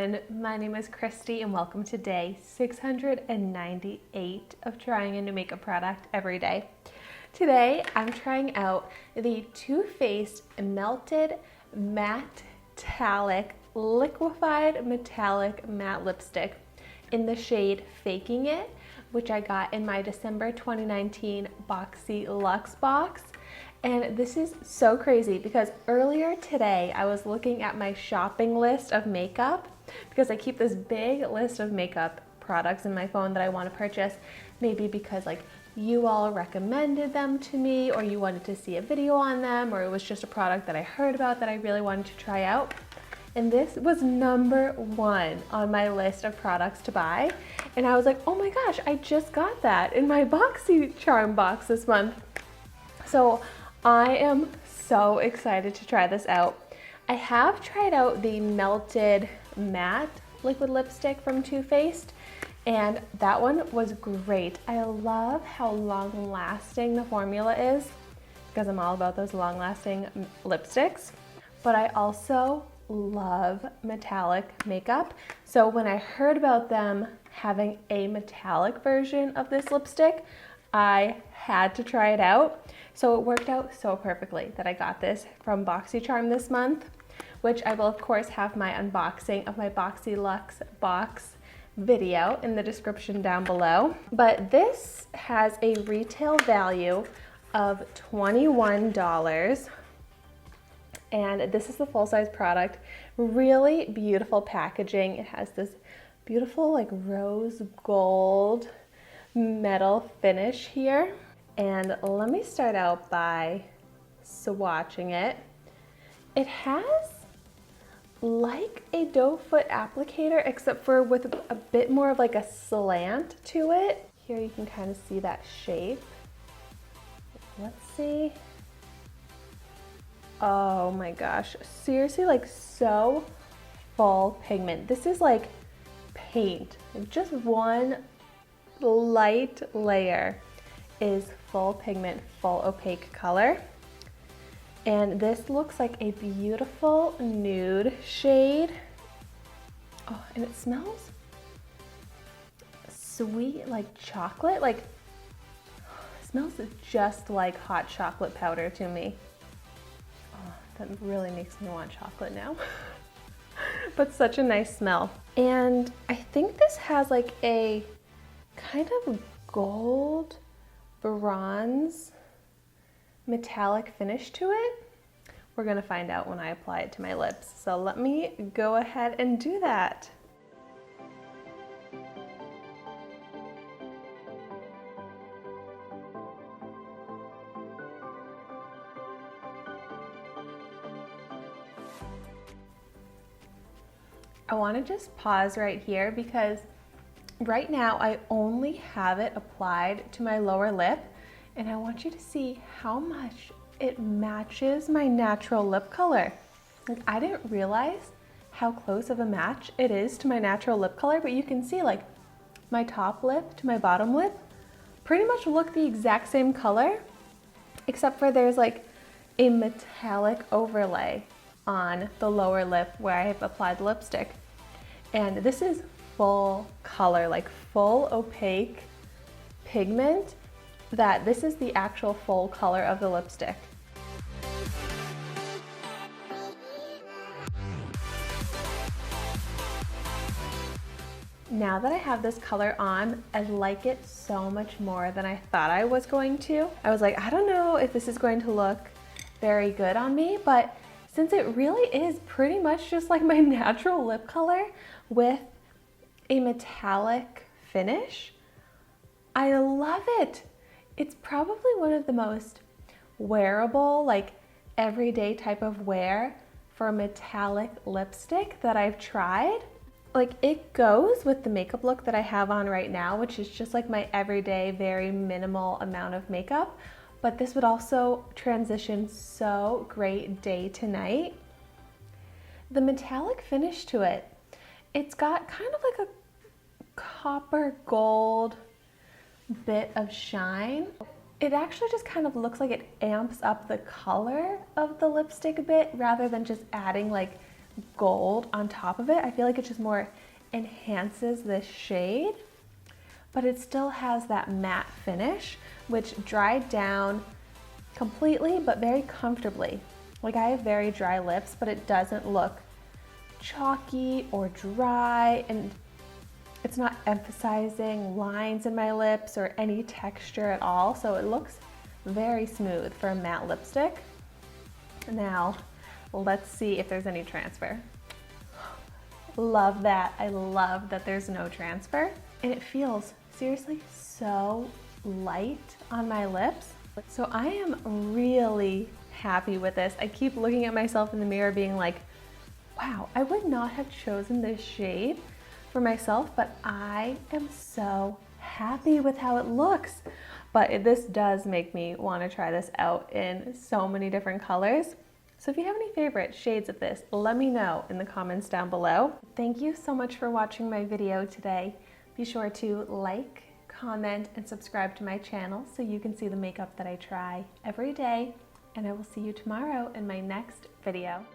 everyone, my name is Christy and welcome to day 698 of trying a new makeup product every day. Today I'm trying out the Too Faced Melted Matte-tallic liquefied metallic matte lipstick in the shade Faking It, which I got in my December 2019 Boxy Luxe box. And this is so crazy because earlier today I was looking at my shopping list of makeup because I keep this big list of makeup products in my phone that I want to purchase, maybe because like you all recommended them to me or you wanted to see a video on them, or it was just a product that I heard about that I really wanted to try out. And this was number one on my list of products to buy. And I was like, oh my gosh, I just got that in my BoxyCharm box this month. So I am so excited to try this out. I have tried out the Melted Matte liquid lipstick from Too Faced, and that one was great. I love how long lasting the formula is because I'm all about those long lasting lipsticks, but I also love metallic makeup. So when I heard about them having a metallic version of this lipstick, I had to try it out. So it worked out so perfectly that I got this from BoxyCharm this month, which I will of course have my unboxing of my Boxy Luxe box video in the description down below. But this has a retail value of $21. And this is the full-size product. Really beautiful packaging. It has this beautiful like rose gold metal finish here. And let me start out by swatching it. It has like a doe foot applicator, except for with a bit more of like a slant to it. Here you can kind of see that shape. Let's see. Oh my gosh, seriously, like so full pigment. This is like paint. Just one light layer is full pigment, full opaque color. And this looks like a beautiful nude shade. Oh, and it smells sweet like chocolate. Like, it smells just like hot chocolate powder to me. Oh, that really makes me want chocolate now. But such a nice smell. And I think this has like a kind of gold bronze metallic finish to it. We're gonna find out when I apply it to my lips. So let me go ahead and do that. I wanna just pause right here because right now I only have it applied to my lower lip, and I want you to see how much it matches my natural lip color. Like, I didn't realize how close of a match it is to my natural lip color, but you can see like my top lip to my bottom lip pretty much look the exact same color, except for there's like a metallic overlay on the lower lip where I have applied the lipstick. And this is full color, like full opaque pigment, that this is the actual full color of the lipstick. Now that I have this color on, I like it so much more than I thought I was going to. I was like, I don't know if this is going to look very good on me, but since it really is pretty much just like my natural lip color with a metallic finish, I love it. It's probably one of the most wearable, like everyday type of wear for a metallic lipstick that I've tried. Like, it goes with the makeup look that I have on right now, which is just like my everyday, very minimal amount of makeup. But this would also transition so great day to night. The metallic finish to it, it's got kind of like a copper gold bit of shine. It actually just kind of looks like it amps up the color of the lipstick a bit rather than just adding like gold on top of it. I feel like it just more enhances this shade, but it still has that matte finish, which dried down completely, but very comfortably. Like, I have very dry lips, but it doesn't look chalky or dry, and it's not emphasizing lines in my lips or any texture at all. So it looks very smooth for a matte lipstick. Now, let's see if there's any transfer. Love that. I love that there's no transfer. And it feels seriously so light on my lips. So I am really happy with this. I keep looking at myself in the mirror being like, wow, I would not have chosen this shade for myself, but I am so happy with how it looks. But this does make me want to try this out in so many different colors. So if you have any favorite shades of this, let me know in the comments down below. Thank you so much for watching my video today. Be sure to like, comment, and subscribe to my channel so you can see the makeup that I try every day. And I will see you tomorrow in my next video.